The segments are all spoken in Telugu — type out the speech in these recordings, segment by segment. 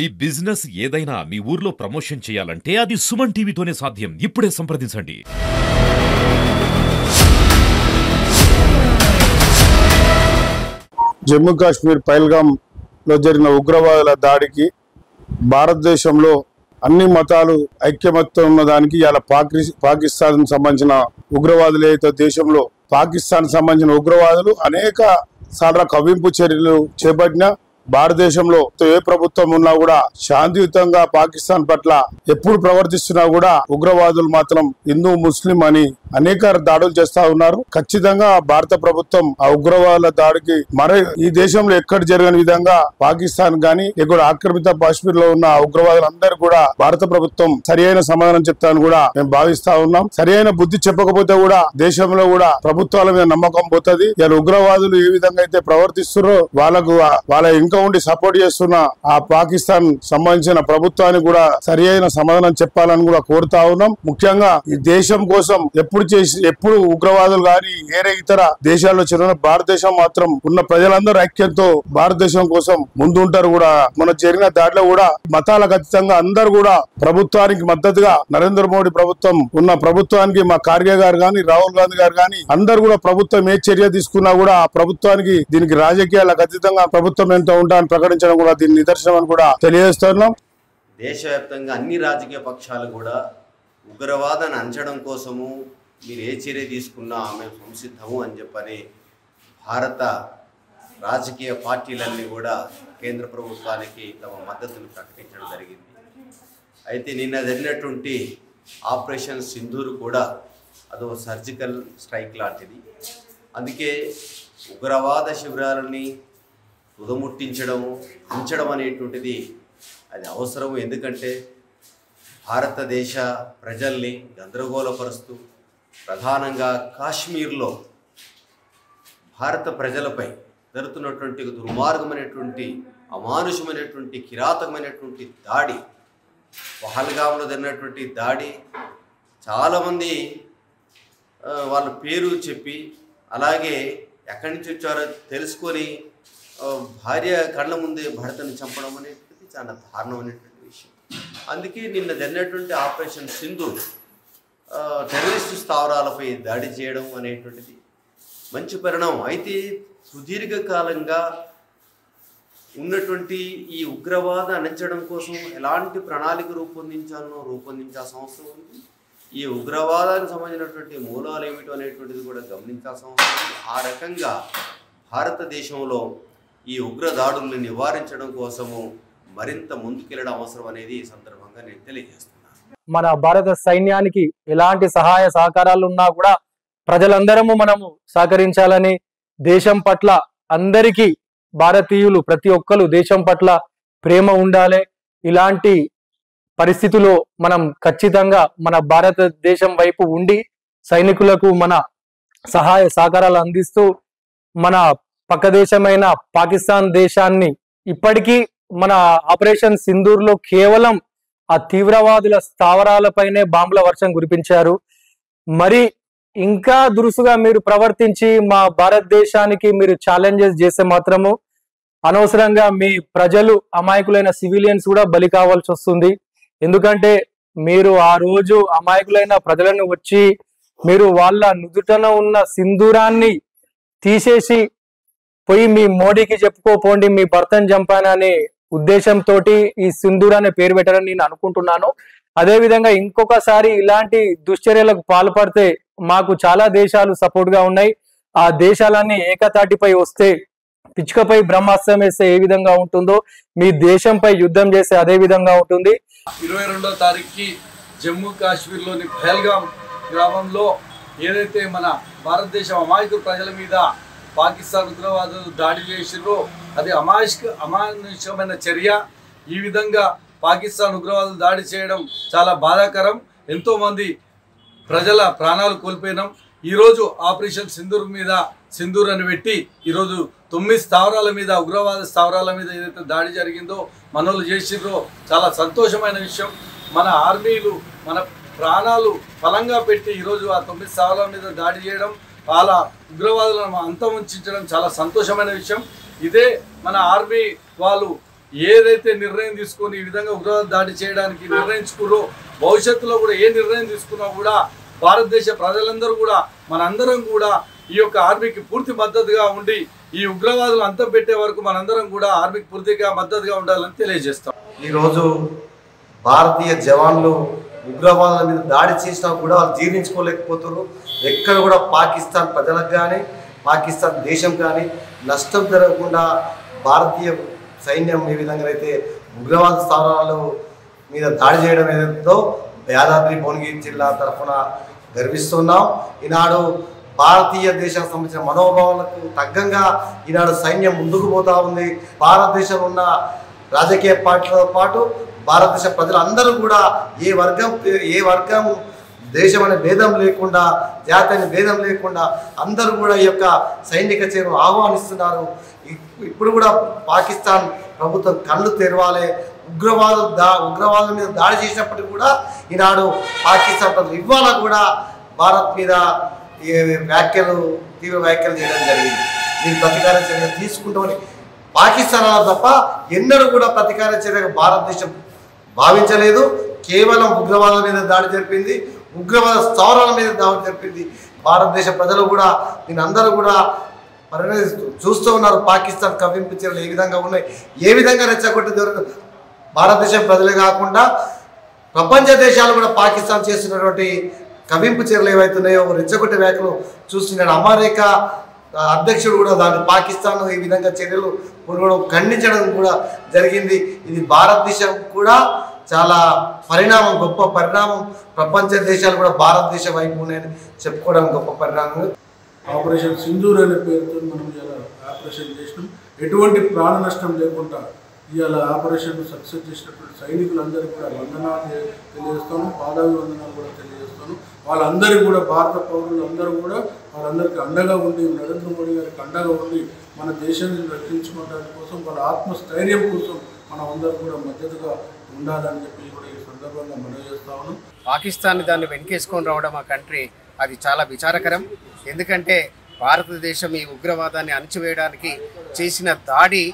ఈ బిజినెస్ ఏదైనా మీ ఊర్లో ప్రమోషన్ చేయాలంటే అది సుమన్ టీవీతోనే సాధ్యం. ఇప్పుడే సంప్రదించండి. జమ్మూ కాశ్మీర్ పహల్గామ్ లో జరిగిన ఉగ్రవాదుల దాడికి భారతదేశంలో అన్ని మతాలు ఐక్యమత్యం ఉన్నదానికి ఇలా పాకిస్తాన్ సంబంధించిన ఉగ్రవాదులు అయితే దేశంలో పాకిస్తాన్ సంబంధించిన ఉగ్రవాదులు అనేక సార్లు కవ్వింపు చర్యలు చేపట్టిన భారతదేశంలో ఏ ప్రభుత్వం ఉన్నా కూడా శాంతియుతంగా పాకిస్తాన్ పట్ల ఎప్పుడు ప్రవర్తిస్తున్నా కూడా ఉగ్రవాదులు మాత్రం హిందూ ముస్లిం అని అనేక దాడులు చేస్తా ఉన్నారు. ఖచ్చితంగా భారత ప్రభుత్వం ఆ ఉగ్రవాదుల దాడికి ఈ దేశంలో ఎక్కడ జరగని విధంగా పాకిస్తాన్ గాని ఇక్కడ ఆక్రమిత కాశ్మీర్ లో ఉన్న ఉగ్రవాదులందరూ కూడా భారత ప్రభుత్వం సరియైన సమాధానం చెప్తానని కూడా మేము భావిస్తా ఉన్నాం. సరియైన బుద్ధి చెప్పకపోతే కూడా దేశంలో కూడా ప్రభుత్వాల మీద నమ్మకం పోతుంది. ఇలా ఉగ్రవాదులు ఏ విధంగా అయితే ప్రవర్తిస్తున్నారో వాళ్ళ ఇంకా ఉండి సపోర్ట్ చేస్తున్న ఆ పాకిస్తాన్ సంబంధించిన ప్రభుత్వానికి కూడా సరియైన సమాధానం చెప్పాలని కూడా కోరుతా ఉన్నాం. ముఖ్యంగా ఈ దేశం కోసం ఎప్పుడు ఉగ్రవాదులు గాని వేరే ఇతర దేశాల్లో చెందిన భారతదేశం మాత్రం ఉన్న ప్రజలందరూ ఐక్యంతో భారతదేశం కోసం ముందుంటారు. కూడా మన జరిగిన దాడిలో కూడా మతాలకు అతీతంగా అందరూ కూడా ప్రభుత్వానికి మద్దతుగా నరేంద్ర మోడీ ప్రభుత్వం ఉన్న ప్రభుత్వానికి మా ఖార్గే గారు గాని రాహుల్ గాంధీ గారు గాని అందరూ కూడా ప్రభుత్వం ఏ చర్య తీసుకున్నా కూడా ఆ ప్రభుత్వానికి దీనికి రాజకీయాలకు అతీతంగా ప్రభుత్వం ఎంతో ఉంటాయని ప్రకటించడం కూడా దీని నిదర్శనం అని కూడా తెలియజేస్తున్నాం. దేశవ్యాప్తంగా అన్ని రాజకీయ పక్షాలు కూడా ఉగ్రవాదాన్ని అంచడం కోసము మీరు ఏ చర్య తీసుకున్నా మేము సంసిద్ధము అని చెప్పని భారత రాజకీయ పార్టీలన్నీ కూడా కేంద్ర ప్రభుత్వానికి తమ మద్దతును ప్రకటించడం జరిగింది. అయితే నిన్న జరిగినటువంటి ఆపరేషన్ సింధూర్ కూడా అదో సర్జికల్ స్ట్రైక్ లాంటిది. అందుకే ఉగ్రవాద శిబిరాలని తుదముట్టించడము ఉంచడం అనేటువంటిది అది అవసరము. ఎందుకంటే భారతదేశ ప్రజల్ని గందరగోళపరుస్తూ ప్రధానంగా కాశ్మీర్లో భారత ప్రజలపై జరుగుతున్నటువంటి దుర్మార్గమైనటువంటి అమానుషమైనటువంటి కిరాతకమైనటువంటి దాడి, పహల్గామ్లో జరిగినటువంటి దాడి చాలామంది వాళ్ళ పేరు చెప్పి అలాగే ఎక్కడి నుంచి వచ్చారో తెలుసుకొని భార్య కళ్ళ ముందే భర్తను చంపడం అనేటువంటిది చాలా దారుణమైనటువంటి విషయం. అందుకే నిన్న జరిగినటువంటి ఆపరేషన్ సింధూర్ టెర్రరిస్టు స్థావరాలపై దాడి చేయడం అనేటువంటిది మంచి పరిణామం. అయితే సుదీర్ఘకాలంగా ఉన్నటువంటి ఈ ఉగ్రవాద అణచడం కోసం ఎలాంటి ప్రణాళిక రూపొందించాల్సిన అవసరం ఉంది. ఈ ఉగ్రవాదానికి సంబంధించినటువంటి మూలాలు ఏమిటో అనేటువంటిది కూడా గమనించాల్సిన అవసరం ఉంది. ఆ రకంగా భారతదేశంలో ఈ ఉగ్ర దాడుల్ని నివారించడం కోసము మరింత ముందుకెళ్లడం అవసరం అనేది ఈ సందర్భంగా నేను తెలియజేస్తున్నాను. మన భారత సైన్యానికి ఎలాంటి సహాయ సహకారాలు ఉన్నా కూడా ప్రజలందరము మనము సహకరించాలని, దేశం పట్ల అందరికీ భారతీయులు ప్రతి ఒక్కరు దేశం పట్ల ప్రేమ ఉండాలి. ఇలాంటి పరిస్థితుల్లో మనం ఖచ్చితంగా మన భారతదేశం వైపు ఉండి సైనికులకు మన సహాయ సహకారాలు అందిస్తూ మన పక్క దేశమైన పాకిస్తాన్ దేశాన్ని ఇప్పటికీ మన ఆపరేషన్ సింధూర్లో కేవలం ఆ తీవ్రవాదుల స్థావరాలపైనే బాంబుల వర్షం కురిపించారు. మరి ఇంకా దురుసుగా మీరు ప్రవర్తించి మా భారతదేశానికి మీరు ఛాలెంజెస్ చేస్తే మాత్రము అనవసరంగా మీ ప్రజలు అమాయకులైన సివిలియన్స్ కూడా బలి కావాల్సి వస్తుంది. ఎందుకంటే మీరు ఆ రోజు అమాయకులైన ప్రజలను వచ్చి మీరు వాళ్ళ నుదుటన ఉన్న సింధూరాన్ని తీసేసి పోయి మీ మోడీకి చెప్పుకోపోండి మీ భర్తను చంపాననే ఉద్దేశంతో ఈ సింధూర్ అనే పేరు పెట్టారని నేను అనుకుంటున్నాను. అదేవిధంగా ఇంకొకసారి ఇలాంటి దుశ్చర్యలకు పాల్పడితే మాకు చాలా దేశాలు సపోర్ట్ గా ఉన్నాయి. ఆ దేశాలన్నీ ఏకతాటిపై వస్తే పిచ్చుకపై బ్రహ్మాస్త్రం వేస్తే ఏ విధంగా ఉంటుందో మీ దేశంపై యుద్ధం చేస్తే అదే విధంగా ఉంటుంది. 22వ తారీఖుకి జమ్మూ కాశ్మీర్లోని పహల్గామ్ గ్రామంలో ఏదైతే మన భారతదేశం అమాయక ప్రజల మీద పాకిస్తాన్ ఉగ్రవాదులు దాడి చేసిర్రో అది అమానుషమైన చర్య. ఈ విధంగా పాకిస్తాన్ ఉగ్రవాదులు దాడి చేయడం చాలా బాధాకరం. ఎంతోమంది ప్రజల ప్రాణాలు కోల్పోయినాం. ఈరోజు ఆపరేషన్ సింధూర్ అని పెట్టి ఈరోజు 9 స్థావరాల మీద ఉగ్రవాద స్థావరాల మీద ఏదైతే దాడి జరిగిందో మనోళ్ళు చేసిర్రో చాలా సంతోషమైన విషయం. మన ఆర్మీలు మన ప్రాణాలు బలంగా పెట్టి ఈరోజు ఆ 9 స్థావరాల మీద దాడి చేయడం, వాళ్ళ ఉగ్రవాదులను అంతమొంచడం చాలా సంతోషమైన విషయం. ఇదే మన ఆర్మీ వాళ్ళు ఏదైతే నిర్ణయం తీసుకొని ఈ విధంగా ఉగ్రవాద దాడి చేయడానికి నిర్ణయించుకున్నారో భవిష్యత్తులో కూడా ఏ నిర్ణయం తీసుకున్నా కూడా భారతదేశ ప్రజలందరూ కూడా మనందరం కూడా ఈ యొక్క ఆర్మీకి పూర్తి మద్దతుగా ఉండి ఈ ఉగ్రవాదులు అంతం పెట్టే వరకు మనందరం కూడా ఆర్మీకి పూర్తిగా మద్దతుగా ఉండాలని తెలియజేస్తాం. ఈరోజు భారతీయ జవాన్లు ఉగ్రవాదుల మీద దాడి చేసినా కూడా వాళ్ళు జీర్ణించుకోలేకపోతున్నారు. ఎక్కడ కూడా పాకిస్తాన్ ప్రజలకు కానీ పాకిస్తాన్ దేశం కానీ నష్టం జరగకుండా భారతీయ సైన్యం ఏ విధంగా అయితే ఉగ్రవాద స్థావరాల మీద దాడి చేయడం ఏదైతుందో యాదాద్రి భువనగిరి జిల్లా తరఫున గర్విస్తున్నాం. ఈనాడు భారతీయ దేశానికి సంబంధించిన మనోభావాలకు తగ్గంగా ఈనాడు సైన్యం ముందుకు పోతా ఉంది. భారతదేశంలో ఉన్న రాజకీయ పార్టీలతో పాటు భారతదేశ ప్రజలందరూ కూడా ఏ వర్గం దేశం అనే భేదం లేకుండా జాతి అనే భేదం లేకుండా అందరూ కూడా ఈ యొక్క సైనిక చేరును ఆహ్వానిస్తున్నారు. ఇప్పుడు కూడా పాకిస్తాన్ ప్రభుత్వం కళ్ళు తెరవాలి. ఉగ్రవాదుల మీద దాడి చేసినప్పటికీ కూడా ఈనాడు పాకిస్తాన్ ప్రజలు ఇవాళ కూడా భారత్ మీద తీవ్ర వ్యాఖ్యలు చేయడం జరిగింది. దీని ప్రతీకార చర్య తీసుకుంటామని పాకిస్తాన్ తప్ప ఎన్నడూ కూడా ప్రతీకార చర్యగా భారతదేశం భావించలేదు. కేవలం ఉగ్రవాదుల మీద దాడి జరిపింది, ఉగ్రవాద స్థావరాల మీద దాడి జరిపింది. భారతదేశ ప్రజలు కూడా దీని అందరూ కూడా చూస్తూ ఉన్నారు. పాకిస్తాన్ కవ్వింపు చర్యలు ఏ విధంగా ఉన్నాయి, ఏ విధంగా రెచ్చగొట్టి భారతదేశం ప్రజలే కాకుండా ప్రపంచ దేశాలు కూడా పాకిస్తాన్ చేస్తున్నటువంటి కవింపు చర్యలు ఏవైతున్నాయో రెచ్చగొట్టే వ్యాఖ్యలు చూస్తున్నాడు. అమెరికా అధ్యక్షుడు కూడా దాని పాకిస్తాన్ ఈ విధంగా చర్యలు ఖండించడం కూడా జరిగింది. ఇది భారతదేశం కూడా చాలా గొప్ప పరిణామం. ప్రపంచ దేశాలు కూడా భారతదేశం వైపు ఉన్నాయని చెప్పుకోవడం గొప్ప పరిణామం. ఆపరేషన్ సింధూర్ అనే పేరుతో మనం ఇలా ఆపరేషన్ చేసినాం. ఎటువంటి ప్రాణ నష్టం లేకుండా ఇవాళ ఆపరేషన్ సక్సెస్ చేసినటువంటి సైనికులందరికీ కూడా వందనాలు తెలియజేస్తాను, పాదాభివందనాలు కూడా తెలియజేస్తాను. వాళ్ళందరికీ కూడా భారత పౌరులందరూ కూడా వాళ్ళందరికీ అండగా ఉండి నరేంద్ర మోడీ గారికి అండగా ఉండి మన దేశాన్ని రక్షించుకోవడానికి కోసం వాళ్ళ ఆత్మస్థైర్యం కోసం మనం అందరూ కూడా మద్దతుగా ఉండాలని చెప్పి కూడా ఈ సందర్భంగా మనవి చేస్తా ఉన్నాం. పాకిస్తాన్ దాన్ని వెనకేసుకొని రావడం ఆ కంట్రీ అది చాలా విచారకరం. ఎందుకంటే భారతదేశం ఈ ఉగ్రవాదాన్ని అణచివేయడానికి చేసిన దాడి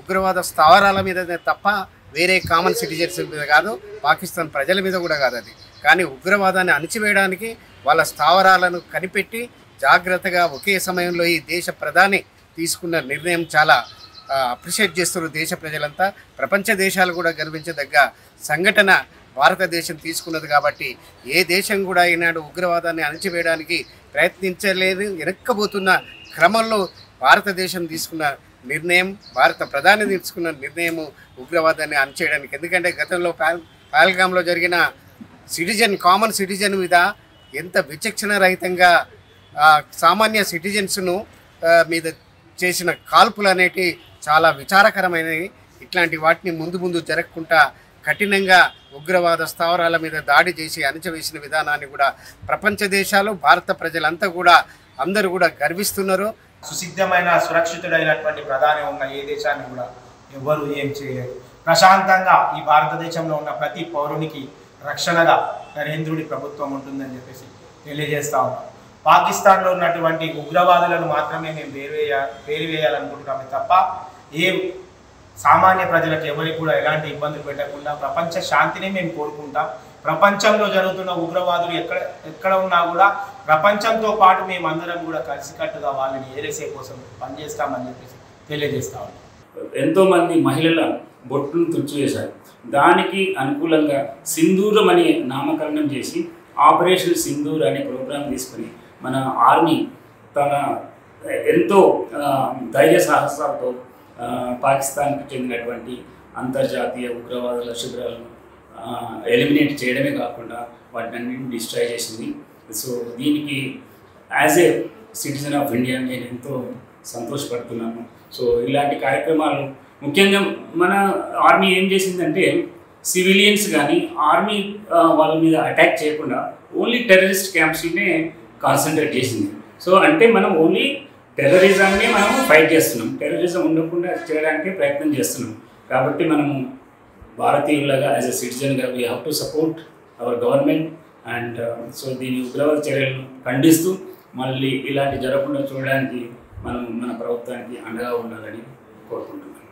ఉగ్రవాద స్థావరాల మీదనే తప్ప వేరే కామన్ సిటిజన్స్ మీద కాదు, పాకిస్తాన్ ప్రజల మీద కూడా కాదు అది. కానీ ఉగ్రవాదాన్ని అణచివేయడానికి వాళ్ళ స్థావరాలను కనిపెట్టి జాగ్రత్తగా ఒకే సమయంలో ఈ దేశ ప్రధాని తీసుకున్న నిర్ణయం చాలా అప్రిషియేట్ చేస్తున్నారు దేశ ప్రజలంతా. ప్రపంచ దేశాలు కూడా గర్వించదగ్గ సంఘటన భారతదేశం తీసుకున్నది. కాబట్టి ఏ దేశం కూడా ఈనాడు ఉగ్రవాదాన్ని అణచివేయడానికి ప్రయత్నించలేదు. వెనక్కబోతున్న క్రమంలో భారతదేశం తీసుకున్న నిర్ణయం, భారత ప్రధాని తీసుకున్న నిర్ణయము ఉగ్రవాదాన్ని అణచేయడానికి. ఎందుకంటే గతంలో పహల్గామ్లో జరిగిన కామన్ సిటిజన్ మీద ఎంత విచక్షణ రహితంగా సామాన్య సిటిజన్స్ను మీద చేసిన కాల్పులు అనేటి చాలా విచారకరమైనవి. ఇట్లాంటి వాటిని ముందు జరగకుండా కఠినంగా ఉగ్రవాద స్థావరాల మీద దాడి చేసి అణచివేసిన విధానాన్ని కూడా ప్రపంచ దేశాలు, భారత ప్రజలంతా కూడా అందరూ కూడా గర్విస్తున్నారు. సుసిద్ధమైన సురక్షితుడైనటువంటి ప్రధాని ఉన్న ఏ దేశాన్ని కూడా ఎవరు ఏం చేయలేరు. ప్రశాంతంగా ఈ భారతదేశంలో ఉన్న ప్రతి పౌరునికి రక్షణగా నరేంద్రుడి ప్రభుత్వం ఉంటుందని చెప్పేసి తెలియజేస్తా ఉన్నాం. పాకిస్తాన్లో ఉన్నటువంటి ఉగ్రవాదులను మాత్రమే మేము వేయాలనుకుంటున్నామే తప్ప ఏ సామాన్య ప్రజలకు ఎవరికి కూడా ఎలాంటి ఇబ్బందులు పెట్టకుండా ప్రపంచ శాంతిని మేము కోరుకుంటాం. ప్రపంచంలో జరుగుతున్న ఉగ్రవాదులు ఎక్కడ ఉన్నా కూడా ప్రపంచంతో పాటు మేమందరం కూడా కలిసికట్టుగా వాళ్ళని ఏరేసే కోసం పనిచేస్తామని చెప్పేసి తెలియజేస్తా ఉన్నాం. ఎంతోమంది మహిళల బొట్టును తుడిచివేశారు. దానికి అనుకూలంగా సింధూరం అనే నామకరణం చేసి ఆపరేషన్ సింధూర్ అనే ప్రోగ్రాం తీసుకుని మన ఆర్మీ తన ఎంతో ధైర్య సాహసాలతో పాకిస్తాన్కి చెందినటువంటి అంతర్జాతీయ ఉగ్రవాదుల శిబిరాలను ఎలిమినేట్ చేయడమే కాకుండా వాటిని అన్నింటిని డిస్ట్రాయ్ చేసింది. సో దీనికి as a citizen of India నేను ఎంతో సంతోషపడుతున్నాను. సో ఇలాంటి కార్యక్రమాలు ముఖ్యంగా మన ఆర్మీ ఏం చేసిందంటే సివిలియన్స్ కానీ ఆర్మీ వాళ్ళ మీద అటాక్ చేయకుండా ఓన్లీ టెర్రరిస్ట్ క్యాంప్స్నే కాన్సన్ట్రేట్ చేసింది. సో అంటే మనం ఓన్లీ టెర్రరిజంని మనం ఫైట్ చేస్తున్నాం, టెర్రరిజం ఉండకుండా చేయడానికి ప్రయత్నం చేస్తున్నాం. కాబట్టి మనము భారతీయులుగా యాజ్ ఎ సిటిజన్గా we have to support our government and so దీని ఉగ్రవాద చర్యలను ఖండిస్తూ మళ్ళీ ఇలాంటి జరగకుండా చూడడానికి మనం మన ప్రభుత్వానికి అండగా ఉండాలని కోరుకుంటున్నాం.